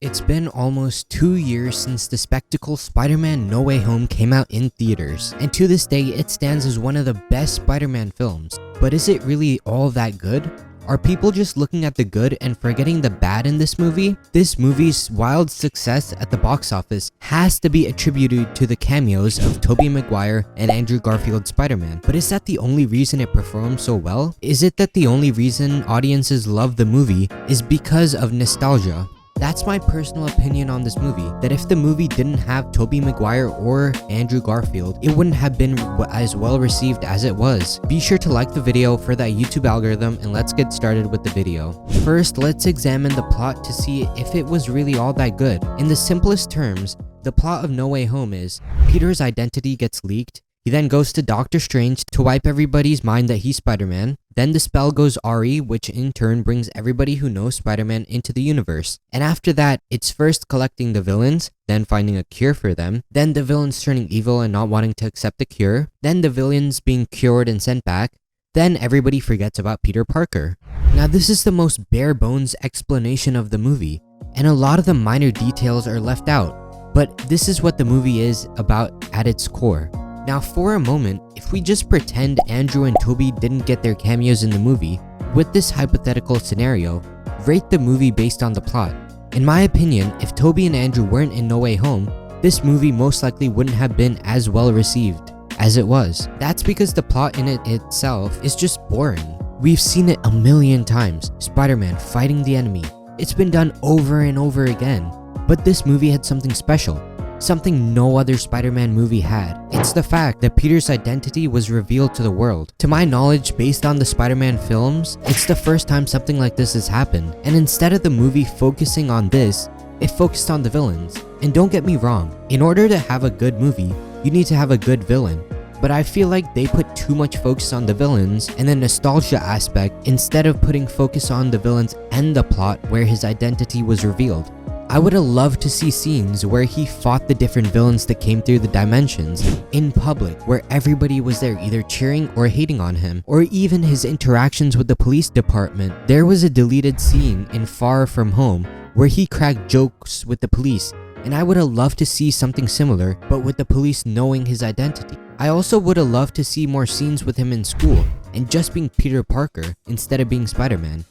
It's been almost 2 years since the spectacle Spider-Man No Way Home came out in theaters, and to this day it stands as one of the best Spider-Man films. But is it really all that good? Are people just looking at the good and forgetting the bad in this movie? This movie's wild success at the box office has to be attributed to the cameos of Tobey Maguire and Andrew Garfield's Spider-Man. But is that the only reason it performed so well? Is it that the only reason audiences love the movie is because of nostalgia? That's my personal opinion on this movie, that if the movie didn't have Tobey Maguire or Andrew Garfield, it wouldn't have been as well received as it was. Be sure to like the video for that YouTube algorithm, and let's get started with the video. First, let's examine the plot to see if it was really all that good. In the simplest terms, the plot of No Way Home is Peter's identity gets leaked. He then goes to Doctor Strange to wipe everybody's mind that he's Spider-Man. Then the spell goes RE, which in turn brings everybody who knows Spider-Man into the universe. And after that, it's first collecting the villains, then finding a cure for them, then the villains turning evil and not wanting to accept the cure, then the villains being cured and sent back, then everybody forgets about Peter Parker. Now this is the most bare bones explanation of the movie, and a lot of the minor details are left out. But this is what the movie is about at its core. Now for a moment, if we just pretend Andrew and Tobey didn't get their cameos in the movie, with this hypothetical scenario, rate the movie based on the plot. In my opinion, if Tobey and Andrew weren't in No Way Home, this movie most likely wouldn't have been as well received as it was. That's because the plot in it itself is just boring. We've seen it a million times, Spider-Man fighting the enemy. It's been done over and over again. But this movie had something special. Something no other Spider-Man movie had. It's the fact that Peter's identity was revealed to the world. To my knowledge, based on the Spider-Man films, it's the first time something like this has happened. And instead of the movie focusing on this, it focused on the villains. And don't get me wrong, in order to have a good movie, you need to have a good villain. But I feel like they put too much focus on the villains and the nostalgia aspect instead of putting focus on the villains and the plot where his identity was revealed. I would have loved to see scenes where he fought the different villains that came through the dimensions in public, where everybody was there either cheering or hating on him, or even his interactions with the police department. There was a deleted scene in Far From Home where he cracked jokes with the police, and I would have loved to see something similar, but with the police knowing his identity. I also would have loved to see more scenes with him in school and just being Peter Parker instead of being Spider-Man.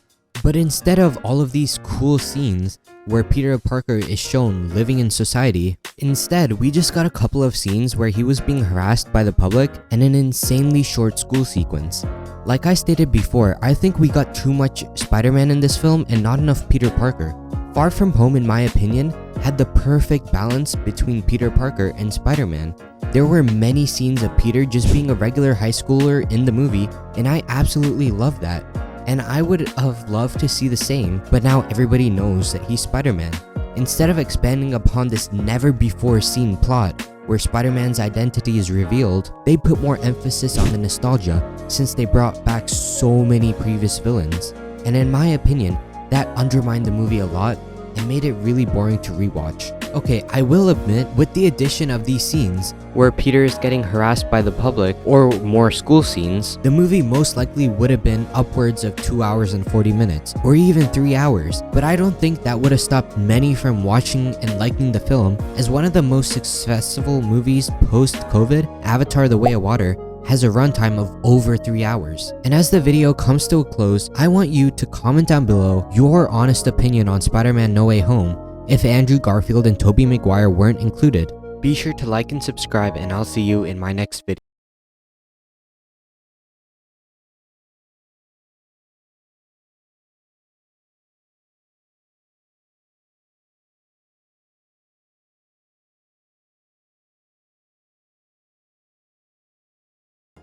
But instead of all of these cool scenes where Peter Parker is shown living in society, instead we just got a couple of scenes where he was being harassed by the public and an insanely short school sequence. Like I stated before, I think we got too much Spider-Man in this film and not enough Peter Parker. Far From Home, in my opinion, had the perfect balance between Peter Parker and Spider-Man. There were many scenes of Peter just being a regular high schooler in the movie, and I absolutely loved that. And I would have loved to see the same, but now everybody knows that he's Spider-Man. Instead of expanding upon this never-before-seen plot where Spider-Man's identity is revealed, they put more emphasis on the nostalgia since they brought back so many previous villains. And in my opinion, that undermined the movie a lot and made it really boring to rewatch. Okay, I will admit, with the addition of these scenes where Peter is getting harassed by the public or more school scenes, the movie most likely would have been upwards of 2 hours and 40 minutes or even 3 hours. But I don't think that would have stopped many from watching and liking the film, as one of the most successful movies post-COVID, Avatar: The Way of Water, has a runtime of over 3 hours. And as the video comes to a close, I want you to comment down below your honest opinion on Spider-Man No Way Home if Andrew Garfield and Tobey Maguire weren't included. Be sure to like and subscribe, and I'll see you in my next video.